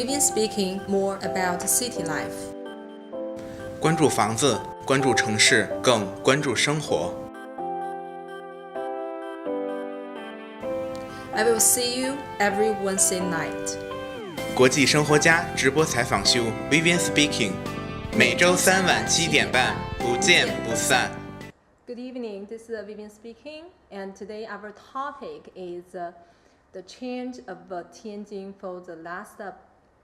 Vivian Speaking more about city life. 关注房子，关注城市，更关注生活。I will see you every Wednesday night. 国际生活家直播采访秀 Vivian Speaking， 每周3晚7点半，不见不散。Good evening, this is Vivian speaking, and today our topic is the change of Tianjin for the last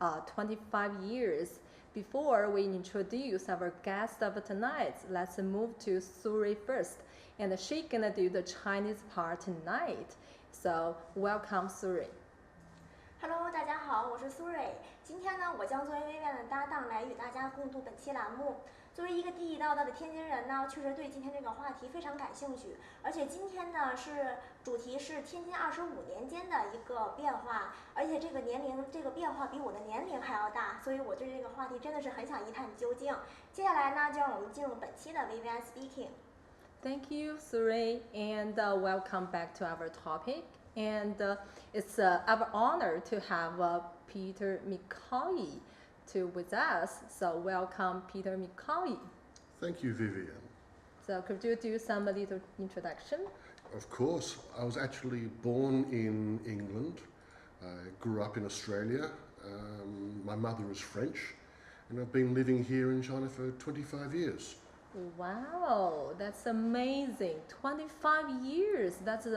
25 years. Before we introduce our guest of tonight, let's move to Suri first, and she's gonna do the Chinese part tonight. So welcome Suri.Hello， 大家好，我是苏蕊。今天呢，我将作为微微的搭档来与大家共度本期栏目。作为一个地地道道的天津人呢，确实对今天这个话题非常感兴趣。而且今天呢，主题是天津25年间的一个变化，而且这个变化比我的年龄还要大，所以我对这个话题真的是很想一探究竟。接下来呢，就让我们进入本期的 Vivian Speaking。Thank you, Suri, and welcome back to our topic.And it's our honor to have Peter Mecoy with us. So welcome, Peter Mecoy. Thank you, Vivian. So could you do some little introduction? Of course. I was actually born in England. I grew up in Australia. My mother is French, and I've been living here in China for 25 years. Wow, that's amazing. 25 years. That's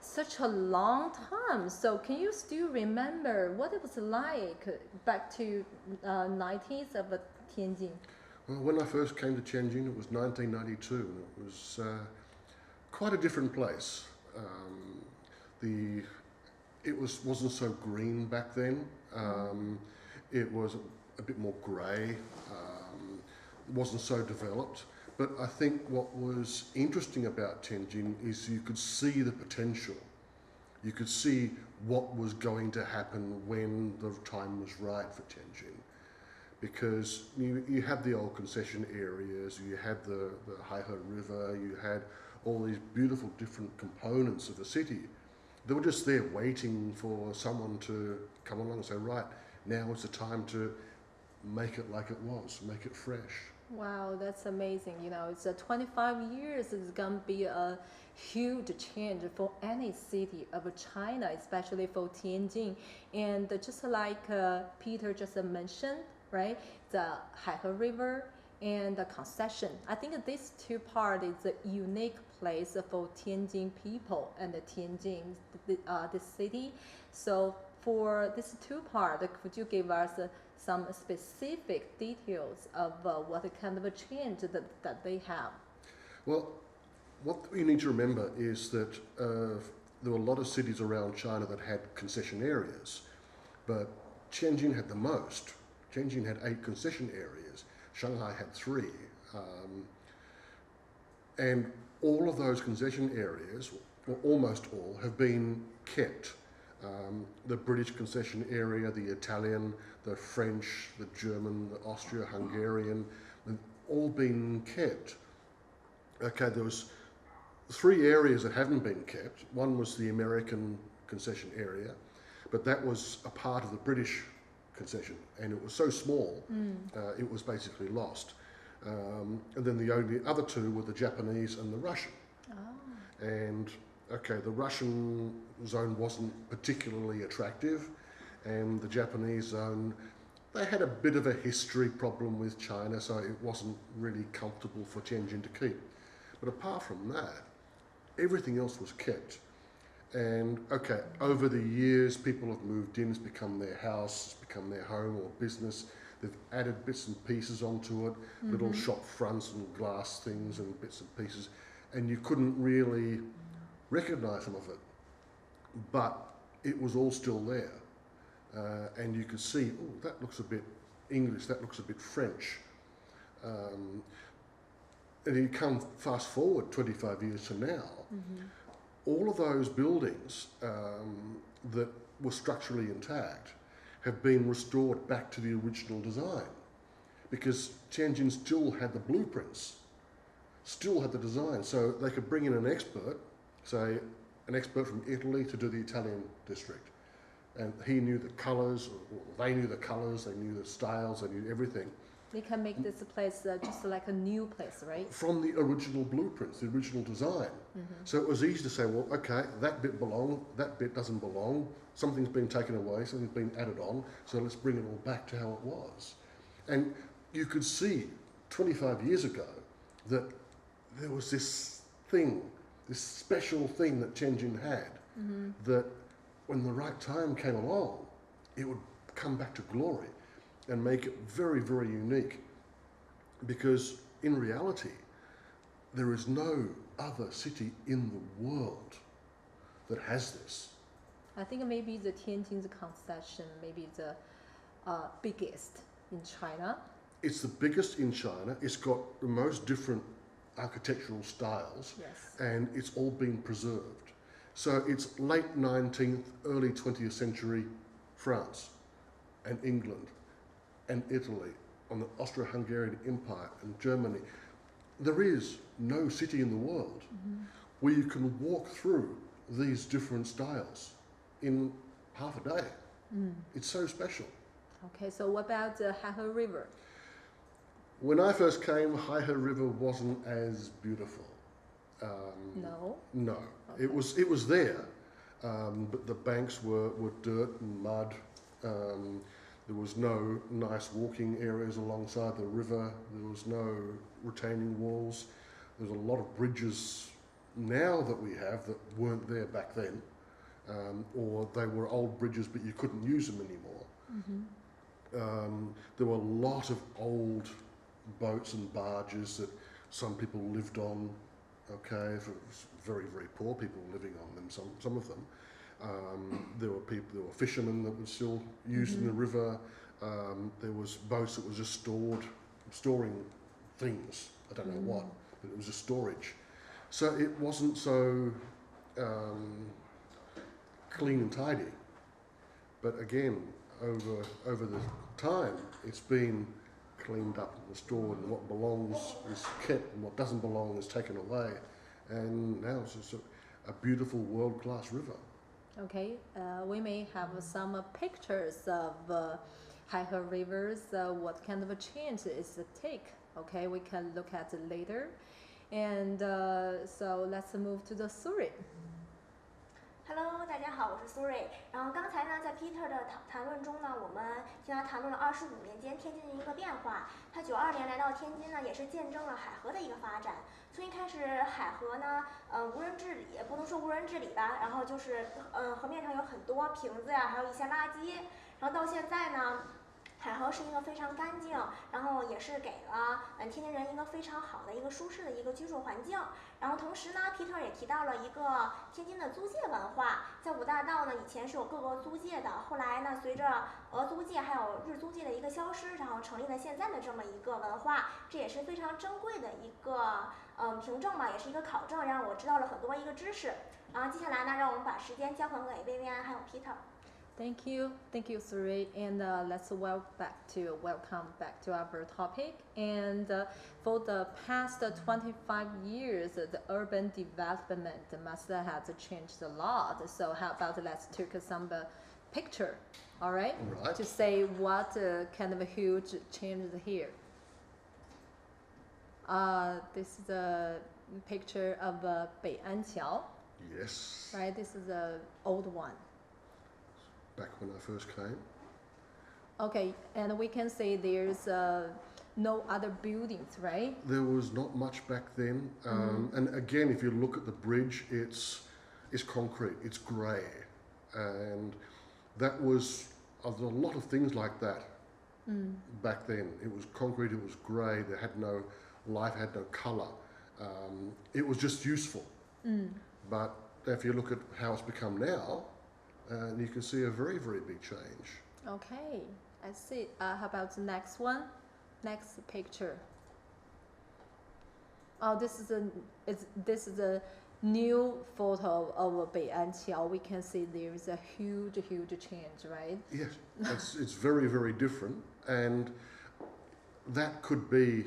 such a long time. So can you still remember what it was like back to 90s of Tianjin? Well, when I first came to Tianjin, it was 1992, and it was quite a different place. It wasn't so green back then. It was a bit more grey. Wasn't so developed. But I think what was interesting about Tianjin is you could see the potential. You could see what was going to happen when the time was right for Tianjin. Because you had the old concession areas, you had the Haihe River, you had all these beautiful different components of the city. They were just there waiting for someone to come along and say, right, now is the time to make it like it was, make it fresh. Wow, that's amazing. You know, it's 25 years. It's going to be a huge change for any city of China, especially for Tianjin. And just like Peter just mentioned, right, the Haihe River and the concession. I think these two parts is a unique place for Tianjin people and Tianjin, the city. So for these two parts, could you give us some specific details of what kind of a change that they have? Well, what you need to remember is that there were a lot of cities around China that had concession areas, but Tianjin had the most. Tianjin had 8 concession areas. Shanghai had 3. And all of those concession areas, or almost all, have been kept. The British concession area, the Italian, the French, the German, the Austro-Hungarian, they've all been kept. Okay, there was 3 areas that haven't been kept. One was the American concession area, but that was a part of the British concession, and it was so small, it was basically lost. And then the only other 2 were the Japanese and the Russian. Oh. And okay, the Russian zone wasn't particularly attractive, and the Japanese zone, they had a bit of a history problem with China, so it wasn't really comfortable for Tianjin to keep. But apart from that, everything else was kept. And okay, over the years, people have moved in, it's become their house, it's become their home or business. They've added bits and pieces onto it, little shop fronts and glass things and bits and pieces, and you couldn't really recognize some of it, but it was all still there, and you could see, oh, that looks a bit English, that looks a bit French, and you come fast forward 25 years to now, all of those buildings that were structurally intact have been restored back to the original design, because Tianjin still had the blueprints, still had the design, so they could bring in an expert, say an expert from Italy to do the Italian district, and he knew the colours, or they knew the colours, they knew the styles, they knew everything. They can make this place just like a new place, right? From the original blueprints, the original design. So it was easy to say, well, okay, that bit belongs, that bit doesn't belong, something's been taken away, something's been added on, so let's bring it all back to how it was. And you could see 25 years ago that there was this thing, this special thing that Tianjin had, that when the right time came along, it would come back to glory and make it very, very unique. Because in reality, there is no other city in the world that has this. I think maybe the Tianjin's concession, maybe the biggest in China. It's the biggest in China. It's got the most different architectural styles, Yes. and it's all been preserved. So it's late 19th, early 20th century France and England and Italy on the Austro-Hungarian Empire and Germany. There is no city in the world where you can walk through these different styles in half a day. It's so special. Okay, so what about the Haihe River? When I first came, Haihe River wasn't as beautiful. No. No, Okay. it was there, but the banks were dirt and mud. There was no nice walking areas alongside the river. There was no retaining walls. There's a lot of bridges now that we have that weren't there back then, or they were old bridges but you couldn't use them anymore. There were a lot of old boats and barges that some people lived on. Okay, for very, very poor people living on them. Some of them. There were fishermen that were still using the river. There was boats that were just storing things. I don't know what, but it was just storage. So it wasn't so clean and tidy. But again, over the time, it's been cleaned up and restored, and what belongs is kept, and what doesn't belong is taken away. And now it's just a beautiful world-class river. Okay, we may have some pictures of Haihe rivers. What kind of a change is the take? Okay, we can look at it later. And so let's move to the Surrey. Hello， 大家好，我是苏瑞。然后刚才呢，在 Peter 的谈论中呢，我们听他谈论了25年间天津的一个变化。他92年来到天津呢，也是见证了海河的一个发展。从一开始海河呢，无人治理，不能说无人治理吧，然后就是河面上有很多瓶子呀，还有一些垃圾。然后到现在呢，海河是一个非常干净，然后也是给了天津人一个非常好的一个舒适的一个居住环境。然后同时呢，Peter 也提到了一个天津的租界文化，在五大道呢以前是有各个租界的，后来呢随着俄租界还有日租界的一个消失，然后成立了现在的这么一个文化，这也是非常珍贵的一个凭证吧，也是一个考证，让我知道了很多一个知识。然后接下来呢，让我们把时间交还给薇薇安还有 Peter。Thank you, Suri, and let's welcome back to our topic. And for the past 25 years, the urban development must have changed a lot. So how about let's take some picture, all right? Right. To say what kind of a huge change is here. This is a picture of Bei'anqiao. Yes. Right, this is the old one. Back when I first came. Okay, and we can say there's no other buildings, right? There was not much back then. And again, if you look at the bridge, it's concrete, it's grey. And that was, there were a lot of things like that back then. It was concrete, it was grey, there had no life, had no colour. It was just useful. But if you look at how it's become now, you can see a very, very big change. Okay, I see. How about the next one? Next picture. Oh, this is a new photo of Bei'anqiao. We can see there is a huge change, right? Yes, it's very, very different, and that could be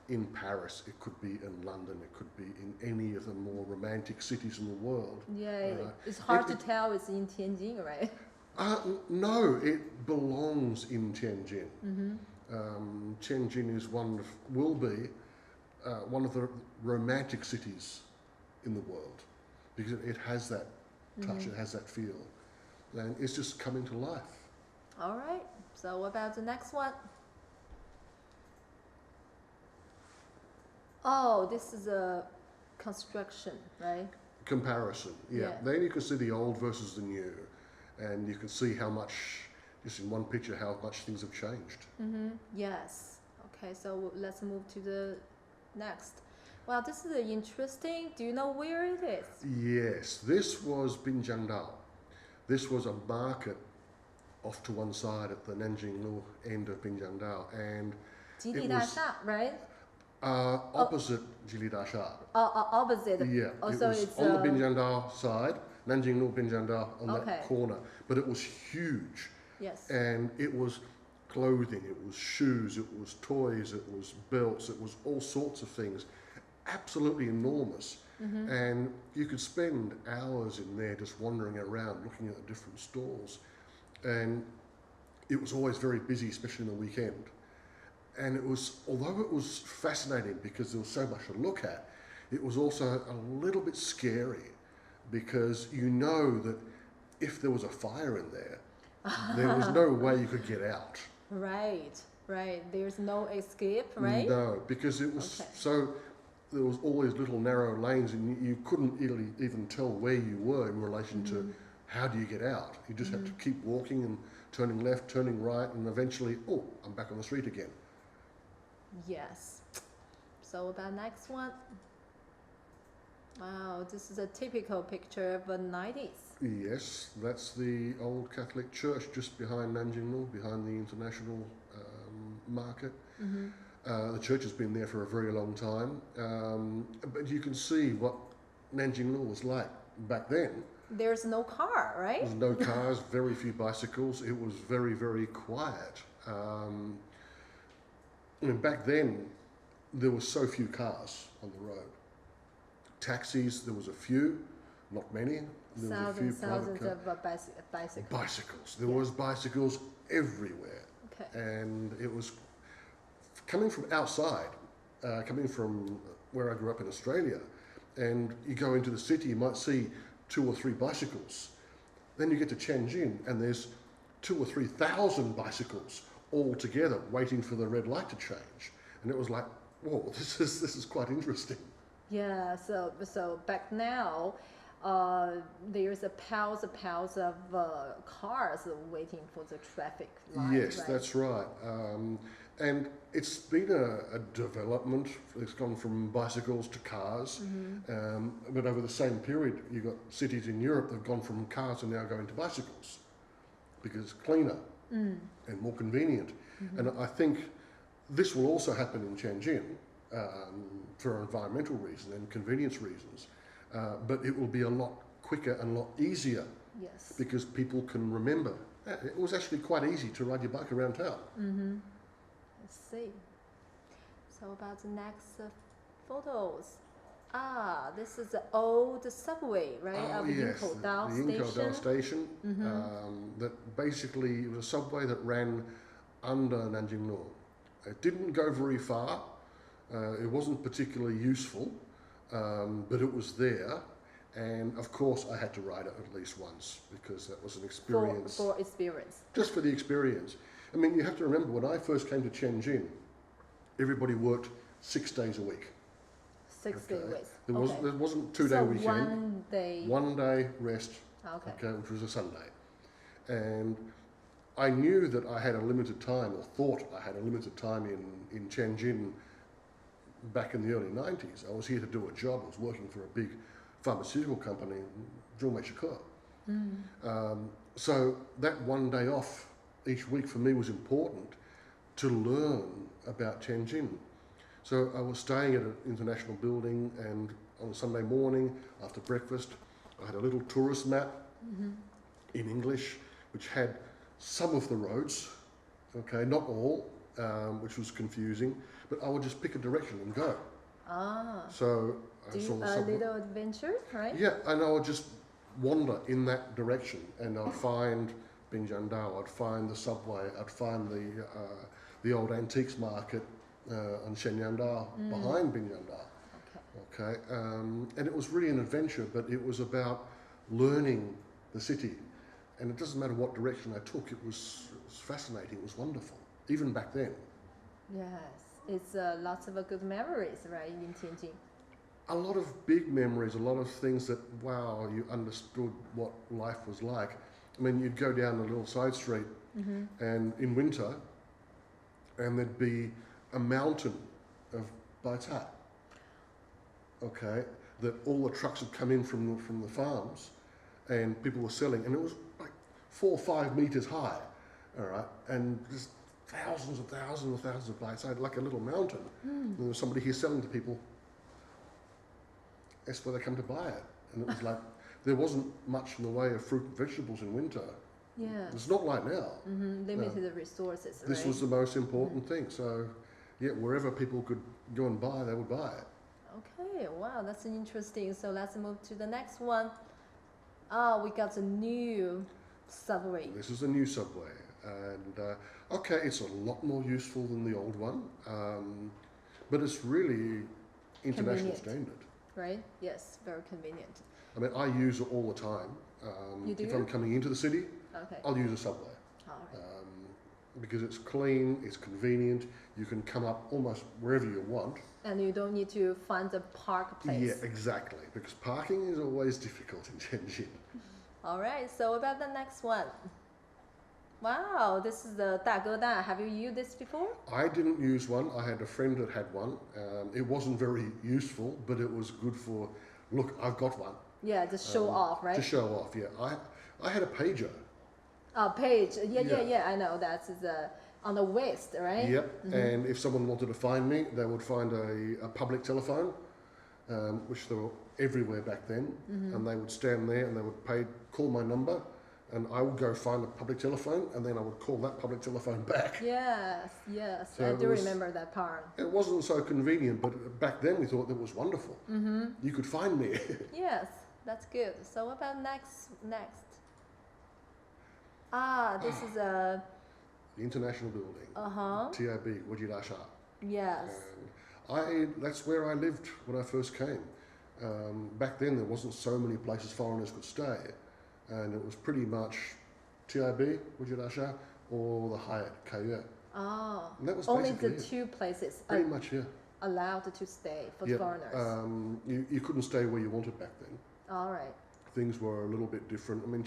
in Paris, it could be in London, it could be in any of the more romantic cities in the world. Yeah, Right. it's hard to tell it's in Tianjin, right? No, it belongs in Tianjin. Tianjin is will be one of the romantic cities in the world because it has that touch, it has that feel, and it's just coming to life. All right. So what about the next one? Oh, this is a construction, right? Comparison, yeah. Then you can see the old versus the new, and you can see how much, just in one picture, how much things have changed. Yes. Okay, so let's move to the next. Wow, this is interesting. Do you know where it is? Yes, this was Binjiangdao. This was a market off to one side at the Nanjinglu end of Binjiangdao, and 吉利大厦, right? opposite Jilidasha. Opposite. Yeah, Also, it was it's on the Binjiangdao side, Nanjinglu Binjiangdao on Okay. that corner, but it was huge. Yes. And it was clothing, it was shoes, it was toys, it was belts, it was all sorts of things. Absolutely enormous. And you could spend hours in there just wandering around, looking at the different stalls. And it was always very busy, especially in the weekend. And it was, although it was fascinating because there was so much to look at, it was also a little bit scary because you know that if there was a fire in there, there was no way you could get out. Right. There's no escape, right? No, because it was Okay. there was all these little narrow lanes and you couldn't really even tell where you were in relation to how do you get out. You just had to keep walking and turning left, turning right, and eventually, oh, I'm back on the street again. Yes. So about next one. Wow, this is a typical picture of the 90s. Yes, that's the old Catholic church just behind Nanjinglu, behind the international market. The church has been there for a very long time, but you can see what Nanjinglu was like back then. There's no car, right? There's no cars, very few bicycles. It was very, very quiet. Back then, there were so few cars on the road. Taxis, there was a few, not many. There was a few Thousands of bicycles. bicycles. There was bicycles everywhere. Okay. And it was coming from outside, coming from where I grew up in Australia, and you go into the city, you might see 2 or 3 bicycles. Then you get to Tianjin and there's 2,000 or 3,000 bicycles all together waiting for the red light to change. And it was like, whoa, this is quite interesting. Yeah, so back now, there's a piles of cars waiting for the traffic light. Yes, right? that's right. And it's been a development. It's gone from bicycles to cars. But over the same period, you've got cities in Europe that have gone from cars and now going to bicycles because it's cleaner and more convenient. And I think this will also happen in Tianjin for environmental reasons and convenience reasons. But it will be a lot quicker and a lot easier. Yes. Because people can remember. It was actually quite easy to ride your bike around town. Let's see. So about the next photos. This is the old subway, right? Oh, of yes, the Yingkou Station. That basically, it was a subway that ran under Nanjinglu. It didn't go very far. It wasn't particularly useful, but it was there. And of course, I had to ride it at least once because that was an experience. For experience. Just for the experience. I mean, you have to remember when I first came to Tianjin, everybody worked 6 days a week. 6 day weeks. There wasn't 2 day weekend. 1 day. 1 day rest. Okay. Which was a Sunday. And I knew that I had a limited time, or thought I had a limited time in Tianjin back in the early 90s. I was here to do a job. I was working for a big pharmaceutical company, Mecoy. So that 1 day off each week for me was important to learn about Tianjin. So I was staying at an international building, and on a Sunday morning after breakfast, I had a little tourist map in English, which had some of the roads, okay, not all, which was confusing, but I would just pick a direction and go. So I saw a little adventure, right? Yeah, and I would just wander in that direction, and I'd find Bingjiandao, I'd find the subway, I'd find the old antiques market on Shenyangdao behind Bingjiandao. Okay, and it was really an adventure, but it was about learning the city, and it doesn't matter what direction I took. It was fascinating. It was wonderful, even back then. Yes, it's lots of good memories, right, in Tianjin. A lot of big memories, a lot of things that, wow, you understood what life was like. I mean, you'd go down a little side street, and in winter, and there'd be a mountain of baitai. Okay, that all the trucks had come in from the farms, and people were selling, and it was like 4 or 5 meters high, all right, and just thousands and thousands and thousands of baitai, like a little mountain. And there was somebody here selling to people. That's where they come to buy it, and it was like there wasn't much in the way of fruit and vegetables in winter. Yeah. It's not like now. Limited resources, This right? was the most important thing. So, yeah, wherever people could go and buy, they would buy it. Okay, wow, that's interesting. So let's move to the next one. We got a new subway. This is a new subway, and okay, it's a lot more useful than the old one, but it's really international Convenient. standard. Right? Yes, very convenient. I mean, I use it all the time. You do? If I'm coming into the city, Okay. I'll use a subway. All right. Because it's clean, it's convenient, you can come up almost wherever you want. And you don't need to find a park place. Yeah, exactly, because parking is always difficult in Tianjin. All right, so about the next one. Wow, this is the 大哥大. Have you used this before? I didn't use one, I had a friend that had one. It wasn't very useful, but it was good for, look, I've got one. Yeah, just show off, right? To show off, yeah. I had a pager. Page. Yeah, Yeah. I know that is on the waist, right? Yep, and if someone wanted to find me, they would find a public telephone, which they were everywhere back then, and they would stand there and they would call my number, and I would go find a public telephone, and then I would call that public telephone back. Yes. So I it do was- remember that part. It wasn't so convenient, but back then we thought that was wonderful. You could find me. Yes, that's good. So what about next? This is a The International Building, uh-huh. TIB, Wajirasha. Yes. And that's where I lived when I first came. Back then there wasn't so many places foreigners could stay, and it was pretty much TIB, Wajirasha, or the Hyatt, Kayue. Oh. And that was Only basically the it. two places Pretty much, yeah. allowed to stay for Yeah, foreigners. you couldn't stay where you wanted back then. All right. Things were a little bit different. I mean,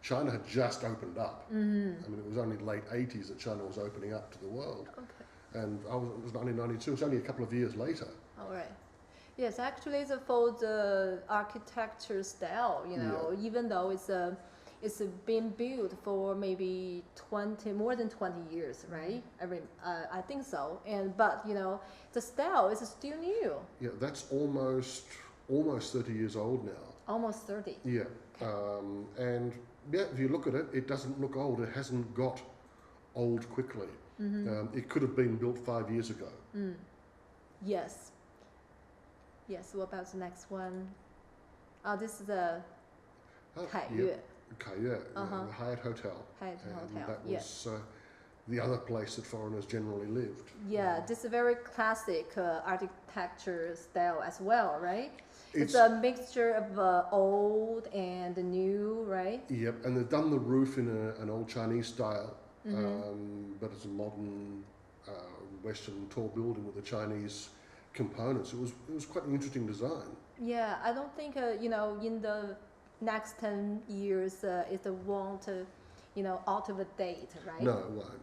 China had just opened up. I mean, it was only late 80s that China was opening up to the world. Okay. And it was 1992, it was only a couple of years later. All right. Yes, actually, for the architecture style, even though it's been built for maybe more than 20 years, right? I think so. But the style is still new. Yeah, that's almost 30 years old now. Almost 30. Yeah. And yeah, if you look at it, it doesn't look old. It hasn't got old quickly. It could have been built 5 years ago. Yes. Yes. What about the next one? This is the Kayue. Kayue, the Hyatt Hotel. Hyatt And Hotel. that Yes. was the other place that foreigners generally lived. Yeah, this is a very classic architecture style as well, right? It's It's- a mixture of old and new, right? Yep, and they've done the roof in an old Chinese style, but it's a modern Western tall building with the Chinese components. It was quite an interesting design. Yeah, I don't think in the next 10 years it won't out of date, right? No, it won't.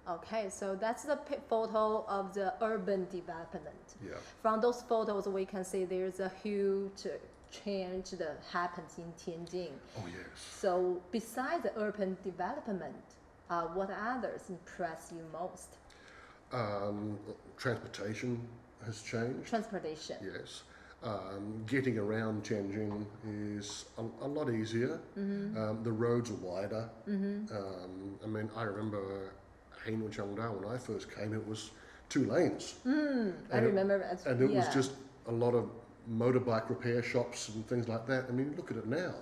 Okay, so that's the photo of the urban development. Yeah. From those photos, we can see there's a huge change that happens in Tianjin. Oh yes. So besides the urban development, what others impress you most? Transportation has changed. Transportation. Yes. Getting around Tianjin is a lot easier. The roads are wider. I mean, I remember Chengda, when I first came, it was 2 lanes. I remember as And it was just a lot of motorbike repair shops and things like that. I mean, look at it now.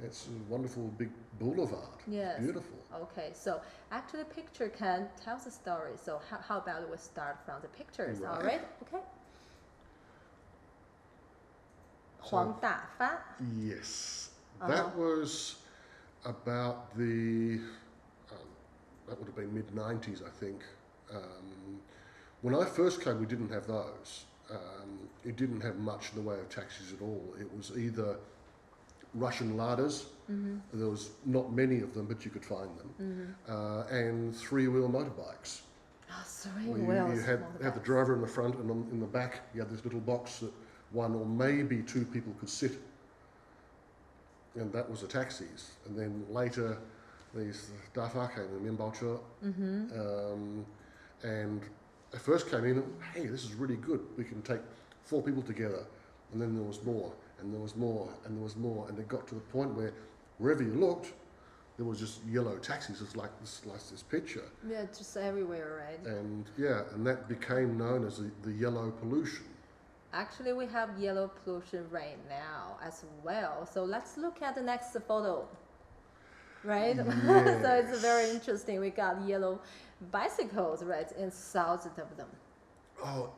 It's a wonderful big boulevard. Yes. Beautiful. Okay, so actually the picture can tell the story. So how about we start from the pictures, Right. all right? Okay. So- 黄大发. Yes. That was about the, that would have been mid-90s, I think. When I first came, we didn't have those. It didn't have much in the way of taxis at all. It was either Russian ladas, there was not many of them, but you could find them, and three-wheel motorbikes. Oh, three Where wheels. you had the driver in the front, and in the back you had this little box that one or maybe two people could sit, and that was the taxis. And then later these dafa came, the mianbaoche, and I first came in, hey, this is really good, we can take 4 people together. And then there was more, and there was more, and there was more, and it got to the point where wherever you looked, there was just yellow taxis, just like this picture. Yeah, just everywhere, right? And yeah, and that became known as the yellow pollution. Actually, we have yellow pollution right now as well. So let's look at the next photo. Right? So it's very interesting. We got yellow bicycles, right? And thousands of them. Oh,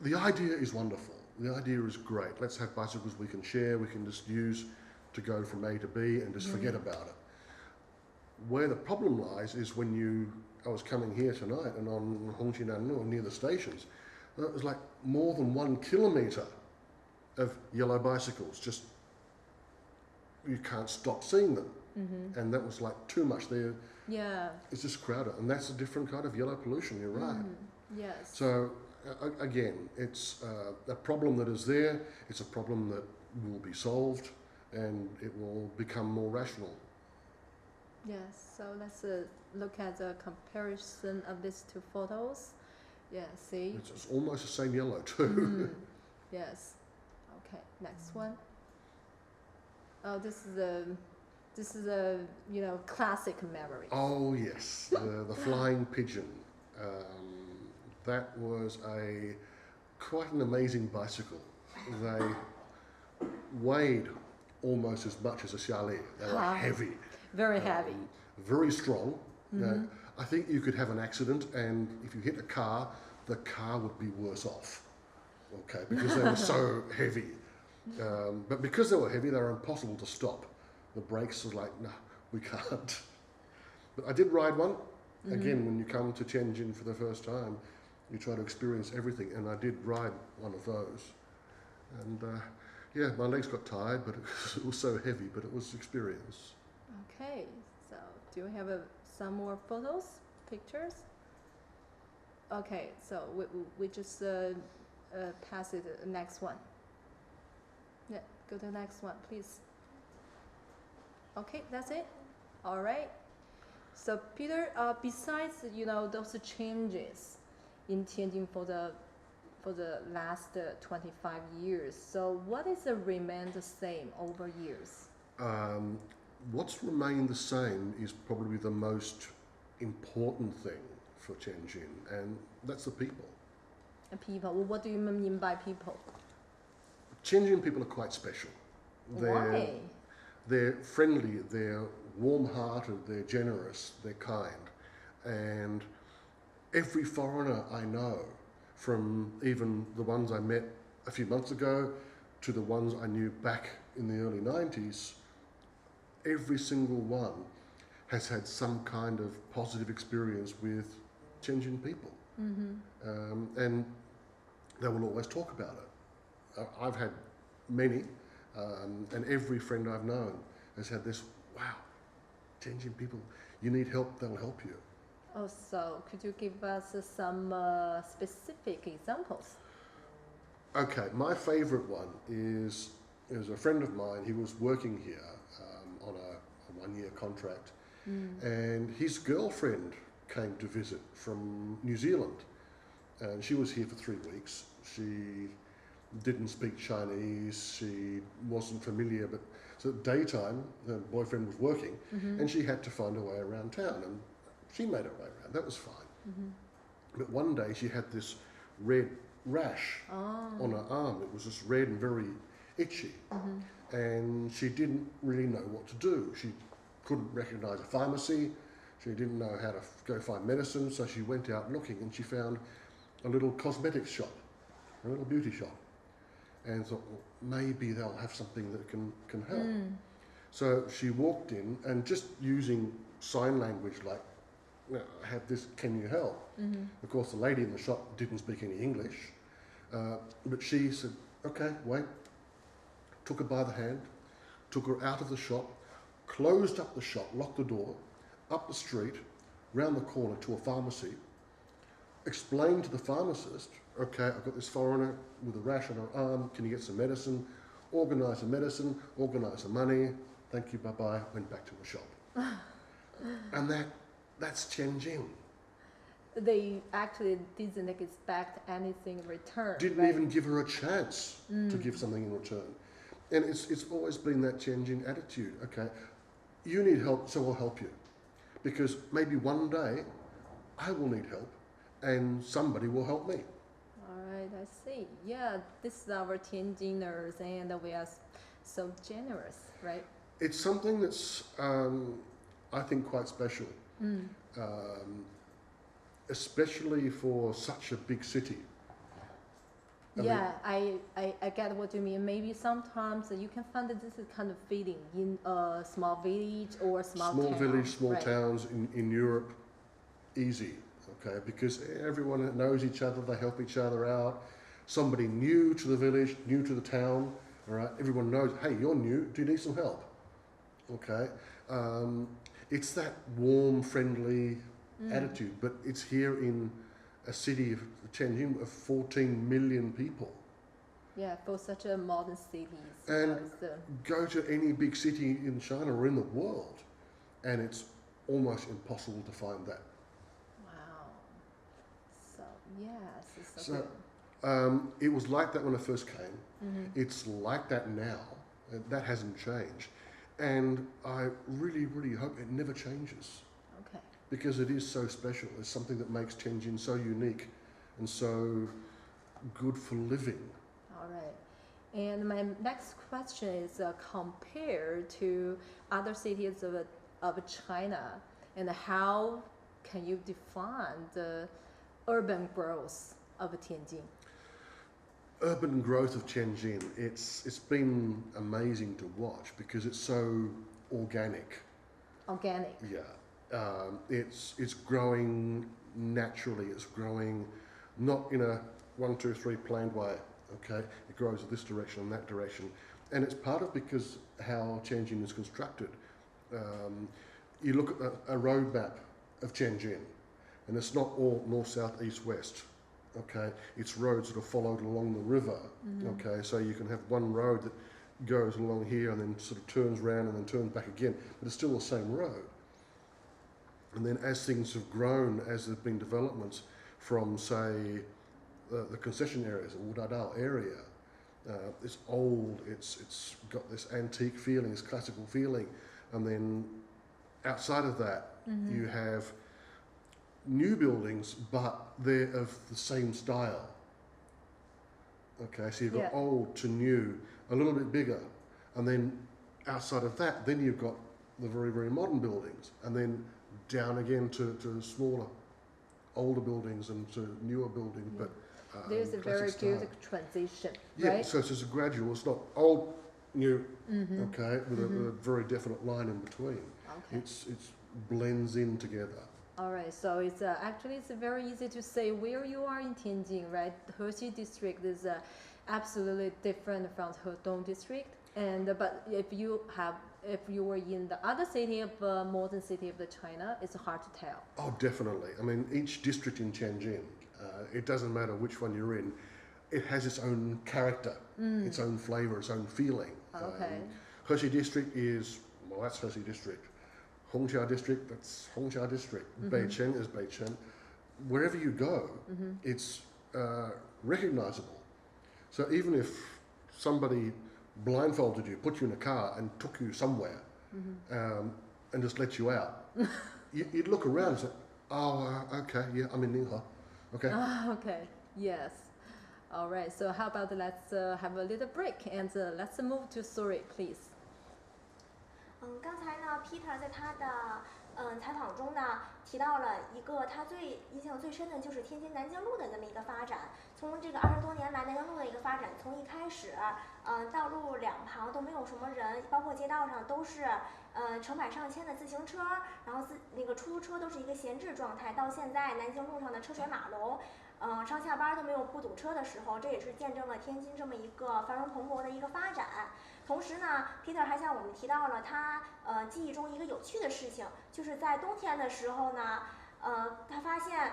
the idea is wonderful. The idea is great. Let's have bicycles we can share, we can just use to go from A to B and just forget about it. Where the problem lies is when I was coming here tonight and on Hongqinan near the stations, it was like more than 1 kilometre of yellow bicycles. Just, you can't stop seeing them. And that was like too much there. Yeah. It's just crowded, and that's a different kind of yellow pollution, you're right. Yes. So again, it's a problem that is there, it's a problem that will be solved, and it will become more rational. Yes. So let's look at the comparison of these two photos. Yeah, see? It's almost the same yellow too. Yes. Okay, next one. Oh, this is a classic memory. Oh yes, the flying pigeon. That was quite an amazing bicycle. They weighed almost as much as a Xiaoli. They were heavy. Very heavy. Very strong. I think you could have an accident, and if you hit a car, the car would be worse off. Okay, because they were so heavy. But because they were heavy, they were impossible to stop. The brakes were like, no, we can't. But I did ride one. Again, when you come to Tianjin for the first time, you try to experience everything, and I did ride one of those. And yeah, my legs got tired, but it was so heavy, but it was experience. Okay, so do we have some more photos, pictures? Okay, so we just pass it to the next one. Yeah, go to the next one, please. Okay, that's it. All right. So Peter, besides those changes in Tianjin for the last 25 years, so what is remained the same over years? What's remained the same is probably the most important thing for Tianjin, and that's the people. People. Well, what do you mean by people? Tianjin people are quite special. Why? They're friendly, they're warm-hearted, they're generous, they're kind. And every foreigner I know, from even the ones I met a few months ago to the ones I knew back in the early 90s, every single one has had some kind of positive experience with Tianjin people. And they will always talk about it. I've had many, and every friend I've known has had this, wow, Tianjin people, you need help, they'll help you. Oh, so could you give us some specific examples? Okay, my favourite one is a friend of mine. He was working here on a one-year contract, and his girlfriend came to visit from New Zealand, and she was here for 3 weeks. She didn't speak Chinese, she wasn't familiar, but so at daytime, her boyfriend was working, and she had to find her way around town, and she made her way around, that was fine. But one day she had this red rash on her arm. It was just red and very itchy. and she didn't really know what to do. She couldn't recognise a pharmacy. She didn't know how to go find medicine, so she went out looking, and she found a little cosmetics shop, a little beauty shop, and thought, well, maybe they'll have something that can help. So she walked in, and just using sign language like, I have this, can you help? Of course, the lady in the shop didn't speak any English, but she said, okay, wait, took her by the hand, took her out of the shop, closed up the shop, locked the door, up the street, round the corner to a pharmacy, explained to the pharmacist, okay, I've got this foreigner with a rash on her arm, can you get some medicine? Organise the medicine, organise the money, thank you, bye-bye, went back to the shop. And that's Tianjin. They actually didn't expect anything in return. Didn't even give her a chance to give something in return. And it's always been that Tianjin attitude, okay, you need help, so I'll help you. Because maybe one day I will need help and somebody will help me. All right, I see. Yeah, this is our Tianjiners, and we are so generous, right? It's something that's, I think, quite special, especially for such a big city. I get what you mean. Maybe sometimes you can find that this is kind of feeling in a small village or a small town. Village, small right. towns in Europe, easy, okay, because everyone knows each other, they help each other out. Somebody new to the village, new to the town, all right, everyone knows, hey, you're new, do you need some help? Okay, it's that warm, friendly attitude, but it's here in a city of Tianjin of 14 million people. Yeah, for such a modern city. And go to any big city in China or in the world, and it's almost impossible to find that. Wow. So, yes. It's So it was like that when I first came. It's like that now. That hasn't changed. And I really, really hope it never changes. Okay. Because it is so special. It's something that makes Tianjin so unique and so good for living. All right. And my next question is compared to other cities of China, and how can you define the urban growth of Tianjin? Urban growth of Tianjin, it's been amazing to watch because it's so organic. Organic. Yeah. It's growing naturally. It's growing not in a 1, 2, 3 planned way. Okay, it grows this direction and that direction, and it's part of because how Tianjin is constructed. You look at a road map of Tianjin, and it's not all north, south, east, west. Okay, it's roads that are followed along the river. Okay, so you can have one road that goes along here and then sort of turns around and then turns back again, but it's still the same road. And then as things have grown, as there have been developments from, say, the concession areas, the Wudadao area, it's old, it's got this antique feeling, this classical feeling. And then outside of that, you have new buildings, but they're of the same style. Okay, so you've got old to new, a little bit bigger. And then outside of that, then you've got the very, very modern buildings. And then down again to smaller, older buildings and to newer buildings, but there's a very good transition, yeah, right? so it's a gradual, it's not old, new, okay, with a very definite line in between. Okay. It's blends in together. All right, so it's actually it's very easy to say where you are in Tianjin, right? The Hexi district is absolutely different from Hedong district, and but if you were in the other city of modern city of the China, it's hard to tell. Oh, definitely. I mean, each district in Tianjin, it doesn't matter which one you're in, it has its own character, its own flavour, its own feeling. Okay. Hexi district is, well, that's Hexi district. Hongqiao district, that's Hongqiao district. Beichen is Beichen. Wherever you go, it's recognisable. So even if somebody blindfolded you, put you in a car and took you somewhere and just let you out, you'd look around and say, oh, okay, yeah, I'm in Ninghe. Okay. Okay, yes. All right. So how about let's have a little break and let's move to Suri, please. 刚才呢 ，Peter 在他的采访中呢提到了一个他印象最深的就是天津南京路的这么一个发展。从这个20多年来，南京路的一个发展，从一开始，道路两旁都没有什么人，包括街道上都是成百上千的自行车，然后那个出租车都是一个闲置状态。到现在南京路上的车水马龙，上下班都没有不堵车的时候，这也是见证了天津这么一个繁荣蓬勃的一个发展。同时呢 ，Peter 还向我们提到了他记忆中一个有趣的事情，就是在冬天的时候呢，他发现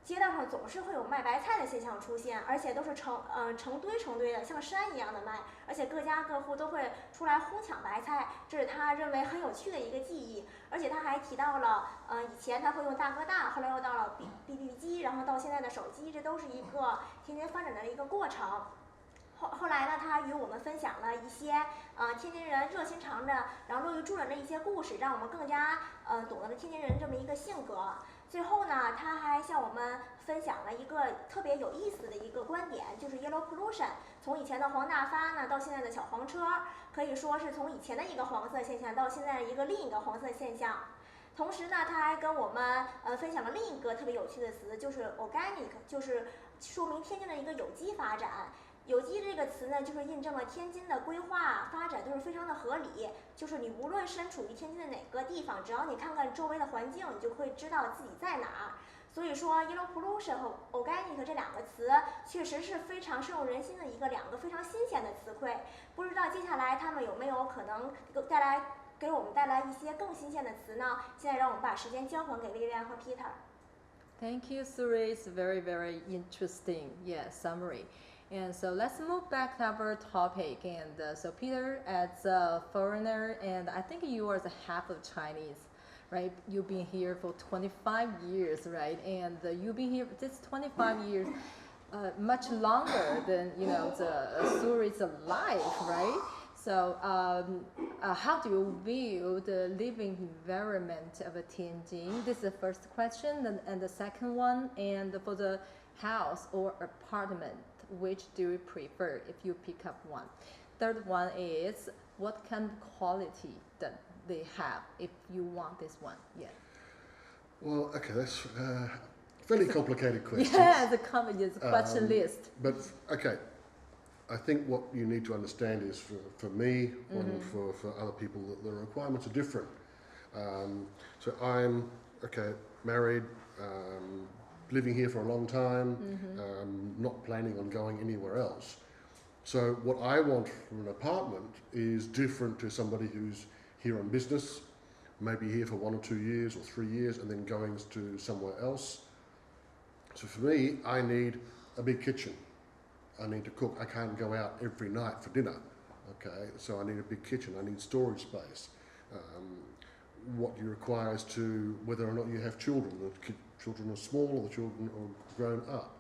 街道上总是会有卖白菜的现象出现，而且都是成堆的，像山一样的卖，而且各家各户都会出来哄抢白菜，这是他认为很有趣的一个记忆。而且他还提到了，以前他会用大哥大，后来又到了 BB 机，然后到现在的手机，这都是一个天津发展的一个过程。后来呢，他还与我们分享了一些天津人热心肠的，然后乐于助人的一些故事，让我们更加懂得了天津人这么一个性格。最后呢，他还向我们分享了一个特别有意思的一个观点，就是 yellow pollution。从以前的黄大发呢，到现在的小黄车，可以说是从以前的一个黄色现象到现在的另一个黄色现象。同时呢，他还跟我们分享了另一个特别有趣的词，就是 organic， 就是说明天津的一个有机发展。有机这个词呢，就是印证了天津的规划发展都是非常的合理。就是你无论身处于天津的哪个地方，只要你看看周围的环境，你就会知道自己在哪儿。所以说 ，yellow pollution 和 organic 这两个词确实是非常深入人心的两个非常新鲜的词汇。不知道接下来他们有没有可能给我们带来一些更新鲜的词呢？现在让我们把时间交还给Vivian和 Peter。Thank you, Suri. It's very interesting, summary. And so let's move back to our topic. And so Peter, as a foreigner, and I think you are the half of Chinese, right? You've been here for 25 years, right? And you've been here this 25 years, much longer than the Suri's life, right? So how do you view the living environment of Tianjin? This is the first question, and the second one, and for the house or apartment, which do you prefer if you pick up one? Third one is what kind of quality that they have if you want this one? Yeah. Well, okay, that's a fairly complicated question. Yeah, the question list. But okay, I think what you need to understand is for me and for other people that the requirements are different. So I'm married. Living here for a long time, not planning on going anywhere else. So what I want from an apartment is different to somebody who's here on business, maybe here for 1 or 2 years or 3 years and then going to somewhere else. So for me, I need a big kitchen. I need to cook. I can't go out every night for dinner. Okay, so I need a big kitchen. I need storage space. What you require as to whether or not you have children. The children are small or the children are grown up.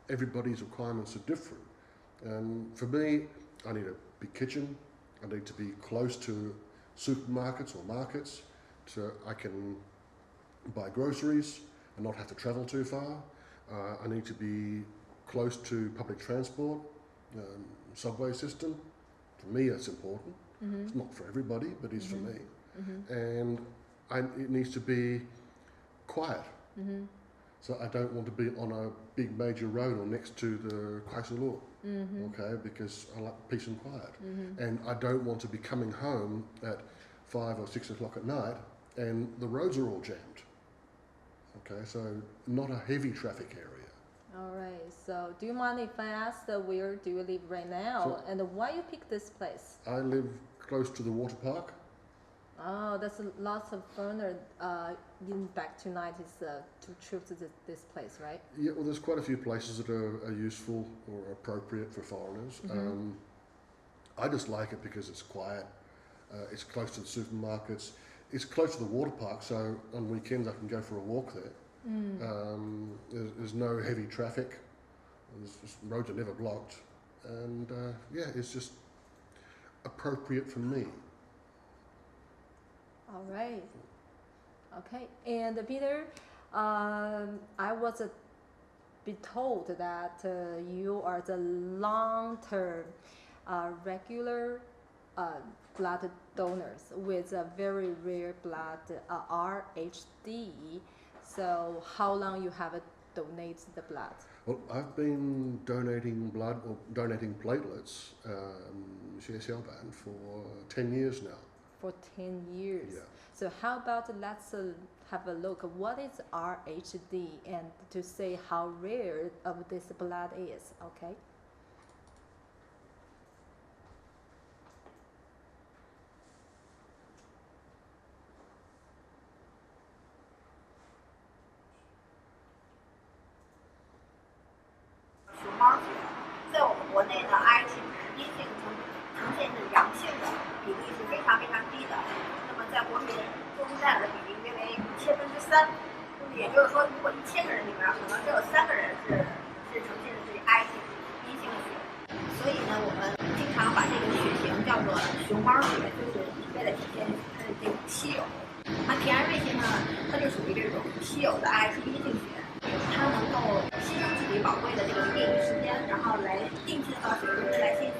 Everybody's requirements are different. And for me, I need a big kitchen. I need to be close to supermarkets or markets so I can buy groceries and not have to travel too far. I need to be close to public transport, subway system. For me, that's important. It's not for everybody, but it's for me. And it needs to be quiet. So I don't want to be on a big major road or next to the Kwai okay, because I like peace and quiet. And I don't want to be coming home at 5 or 6 o'clock at night and the roads are all jammed. Okay, so not a heavy traffic area. All right, so do you mind if I ask where do you live right now and why you pick this place? I live close to the water park. Oh, that's lots of foreigners in back to 90s to choose this place, right? Yeah, well, there's quite a few places that are useful or appropriate for foreigners. I just like it because it's quiet, it's close to the supermarkets, it's close to the water park, so on weekends I can go for a walk there. There's no heavy traffic, roads are never blocked, and it's just appropriate for me. All right. Okay. And Peter, I was be told that you are the long-term regular blood donors with a very rare blood RHD. So how long you have donated the blood? Well, I've been donating blood or donating platelets, 血小板 for 10 years now. For 10 years. Yeah. So how about let's have a look. What is RHD and to say how rare of this blood is, okay?在我们国内呢 ，RH 阴性呈现的阳性的比例是非常非常低的。那么在国民中占有的比例约为3%，也就是说，如果1000个人里面，可能只有3个人是呈现的是 RH 阴性的血。所以呢，我们经常把这个血型叫做熊猫血，就是为了体现它的这种稀有。那田安瑞星呢，它就属于这种稀有的 RH 阴性血。它能够牺牲自己宝贵的这个业余时间，然后来定期到血中来献血。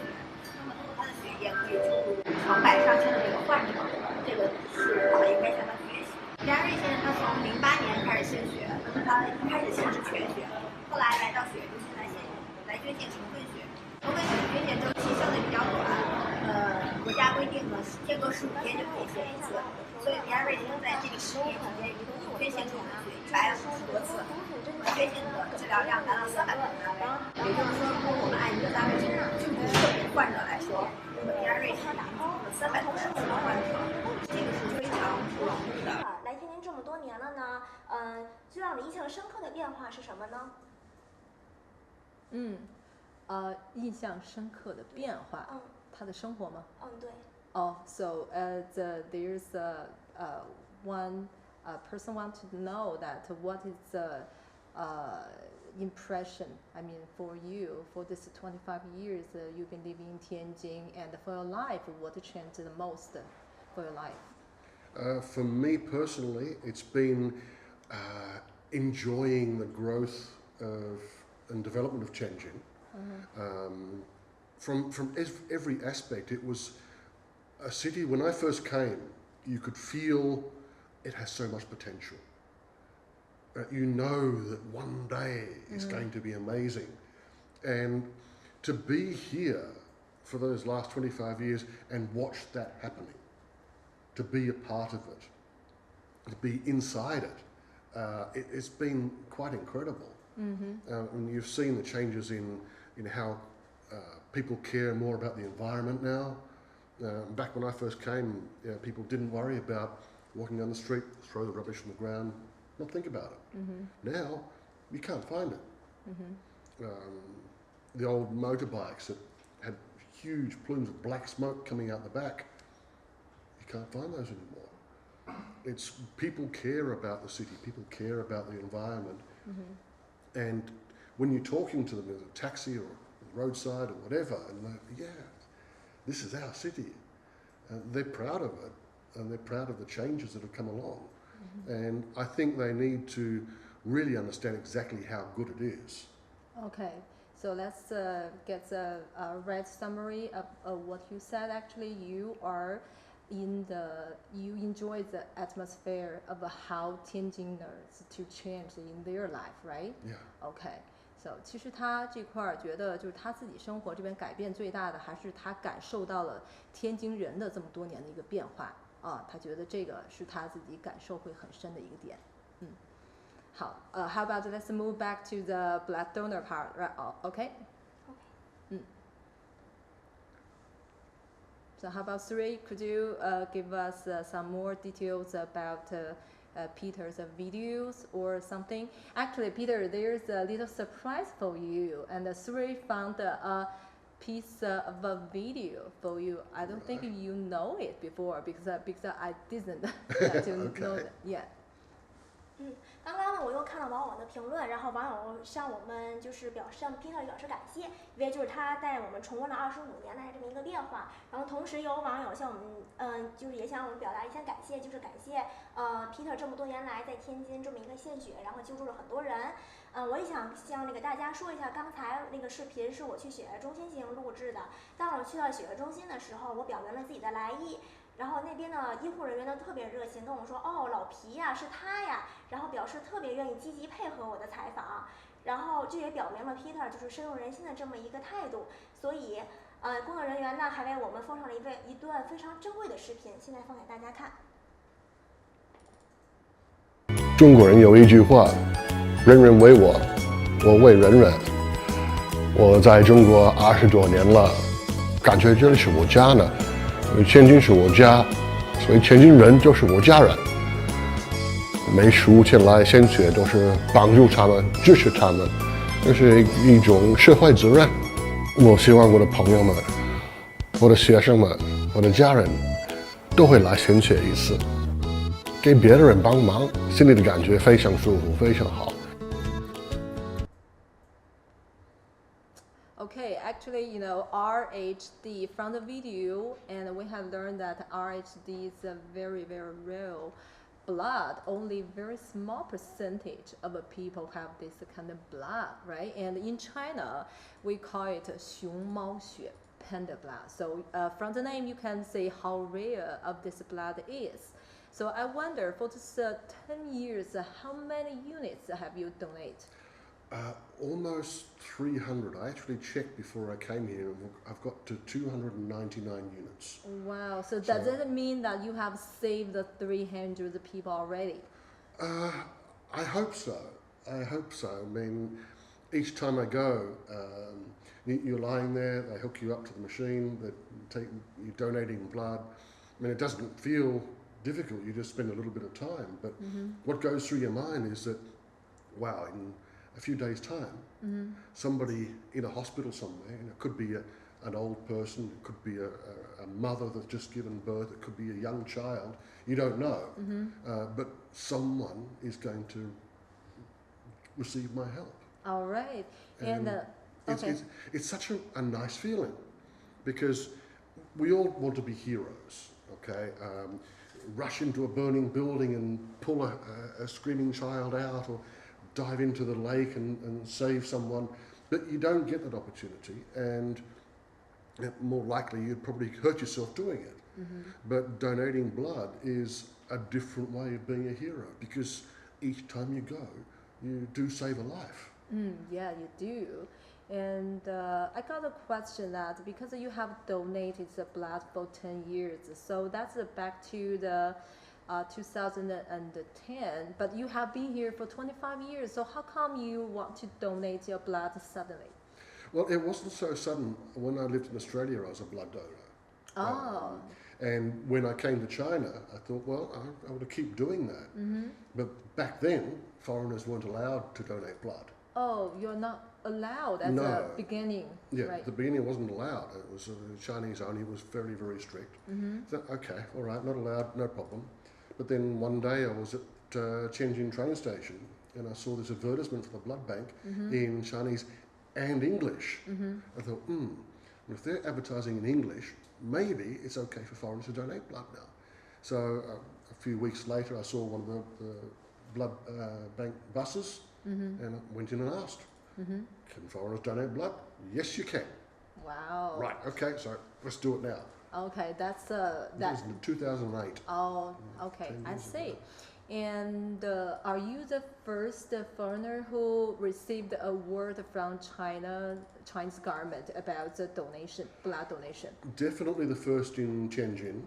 那么通过它的血液可以救助成百上千的这个患者，这个是我们应该向他学习。田安瑞先生他从08年开始献血，那么他一开始献是全血，后来来到血液中心来献血，来捐献成分血。成分血的捐献周期相对比较短，国家规定呢，间隔15天就可以献一次。所以田安瑞先生在这个10年期间一共捐献成分血150多次。捐献的治疗量达到300多个单位，也就是说，如果我们按一个单位救助1个患者来说，那么田安瑞先生救助了300多人次的患者，这个是非常不容易的。来天津这么多年了呢，最让你印象深刻的变化是什么呢？印象深刻的变化，他的生活吗？对。So there's one person want to know that what is the impression, I mean, for you, for this 25 years you've been living in Tianjin, and for your life, what changed the most for your life? For me personally, it's been enjoying the growth and development of Tianjin. From every aspect, it was a city, when I first came, you could feel it has so much potential. You know that one day it's going to be amazing. And to be here for those last 25 years and watch that happening, to be a part of it, to be inside it, it's been quite incredible. And you've seen the changes in how people care more about the environment now. Back when I first came, people didn't worry about walking down the street, throw the rubbish on the ground, not think about it. Now, you can't find it. The old motorbikes that had huge plumes of black smoke coming out the back, you can't find those anymore. It's people care about the city, people care about the environment. And when you're talking to them in a taxi or roadside or whatever, and they're, this is our city. They're proud of it, and they're proud of the changes that have come along. And I think they need to really understand exactly how good it is. Okay, so let's get a right summary of what you said. Actually, you enjoy the atmosphere of how Tianjiners to change in their life, right? Yeah. Okay. So 其实他这块儿觉得就是他自己生活这边改变最大的，还是他感受到了天津人的这么多年的一个变化啊，他觉得这个是他自己感受会很深的一个点。好，how about let's move back to the blood donor part, right? Okay. So how about Suri? Could you give us some more details about Peter's videos or something? Actually, Peter, there's a little surprise for you, and Suri found a piece of a video for you. I don't think you know it before because I didn't let you know that. Yeah. 刚刚呢，我又看了网友的评论，然后网友向我们就是向 Peter 表示感谢，因为就是他带我们重温了25年来这么一个变化。然后同时有网友向我们，就是也向我们表达一些感谢，就是感谢Peter 这么多年来在天津这么一个献血，然后救助了很多人。我也想向那个大家说一下，刚才那个视频是我去血液中心进行录制的。当我去到血液中心的时候，我表明了自己的来意，然后那边的医护人员呢特别热情，跟我说：“哦，老皮呀，是他呀。”然后表示特别愿意积极配合我的采访。然后这也表明了 Peter 就是深入人心的这么一个态度。所以，工作人员呢还为我们奉上了一段非常珍贵的视频，现在放给大家看。中国人有一句话，人人为我，我为人人。我在中国20多年了，感觉这里是我家呢，天津是我家，所以天津人就是我家人。每10天来献血都是帮助他们，支持他们，这是一种社会责任。我希望我的朋友们、我的学生们、我的家人都会来献血一次，给别的人帮忙，心里的感觉非常舒服，非常好。Okay, actually, RHD from the video, and we have learned that RHD is a very, very rare blood. Only very small percentage of people have this kind of blood, right? And in China, we call it 熊猫血 panda blood. So from the name, you can see how rare of this blood is. So I wonder, for this 10 years, how many units have you donated? Almost 300. I actually checked before I came here. I've got to 299 units. Wow. So does it mean that you have saved the 300 people already? I hope so. I hope so. I mean, each time I go, you're lying there, they hook you up to the machine, you're donating blood. I mean, it doesn't feel difficult. You just spend a little bit of time. But what goes through your mind is that, wow, in a few days' time, somebody in a hospital somewhere, it could be an old person, it could be a mother that's just given birth, it could be a young child, you don't know, but someone is going to receive my help. All right. And okay. it's such a nice feeling, because we all want to be heroes, okay? Rush into a burning building and pull a screaming child out, or dive into the lake and save someone, but you don't get that opportunity, and more likely you'd probably hurt yourself doing it. But donating blood is a different way of being a hero, because each time you go, you do save a life. Yeah, you do. And I got a question that because you have donated the blood for 10 years, so that's back to the 2010, but you have been here for 25 years, so how come you want to donate your blood suddenly? Well, it wasn't so sudden. When I lived in Australia, I was a blood donor. Oh. And when I came to China, I thought, well, I want to keep doing that. But back then, foreigners weren't allowed to donate blood. Oh, you're not allowed at No. the beginning, Yeah, right? the beginning wasn't allowed. It was Chinese only. It was very, very strict. So, okay, all right, not allowed, no problem. But then one day I was at Tianjin train station, and I saw this advertisement for the blood bank in Chinese and English. I thought, if they're advertising in English, maybe it's okay for foreigners to donate blood now. So a few weeks later, I saw one of the blood bank buses, and I went in and asked, can foreigners donate blood? Yes, you can. Wow. Right, okay, so let's do it now. Okay, that's That was in 2008. Oh, okay, 10 I years see. ago. And are you the first foreigner who received the award from Chinese government about the donation, blood donation? Definitely the first in Tianjin.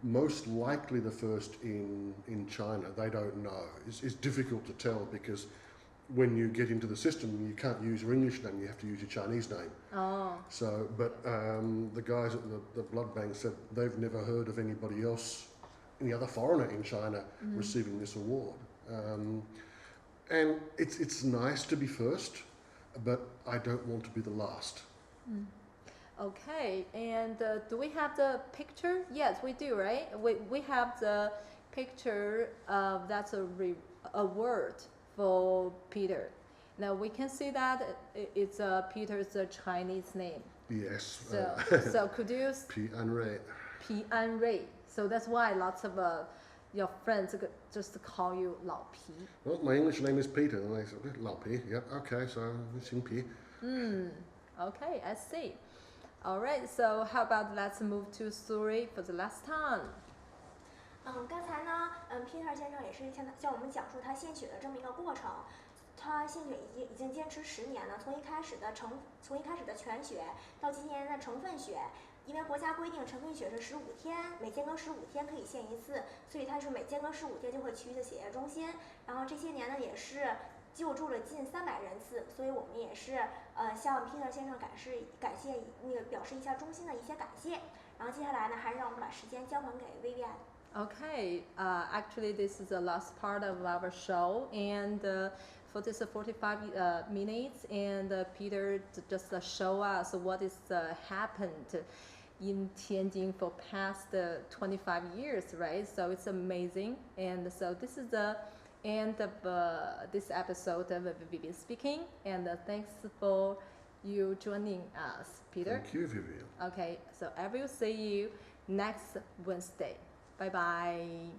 Most likely the first in China. They don't know. It's difficult to tell, because when you get into the system, you can't use your English name, you have to use your Chinese name. Oh. So, but the guys at the blood bank said they've never heard of anybody else, any other foreigner in China receiving this award. And it's nice to be first, but I don't want to be the last. Okay, and do we have the picture? Yes, we do, right? We have the picture of that's award for Peter. Now we can see that it's Peter's Chinese name. Yes. So could you P. An Rei. P. An Rei. So that's why lots of your friends just call you 老皮. Well, my English name is Peter, and they said, Lao Pi, yep, okay, so Xing Pi. Okay, I see. All right, so how about let's move to Suri for the last time. 刚才呢，Peter 先生也是向我们讲述他献血的这么一个过程。他献血已经坚持10年了，从一开始的全血到今年的成分血。因为国家规定成分血是15天，每间隔15天可以献一次，所以他是每间隔15天就会去一次血液中心。然后这些年呢，也是救助了近300人次，所以我们也是向 Peter 先生表示一下衷心的一些感谢。然后接下来呢，还是让我们把时间交还给 Vivian。Okay, actually this is the last part of our show, and for this 45 minutes, and Peter just show us what is happened in Tianjin for past 25 years, right? So it's amazing, and so this is the end of this episode of Vivian Speaking, and thanks for you joining us, Peter. Thank you, Vivian. Okay, so I will see you next Wednesday. Bye bye.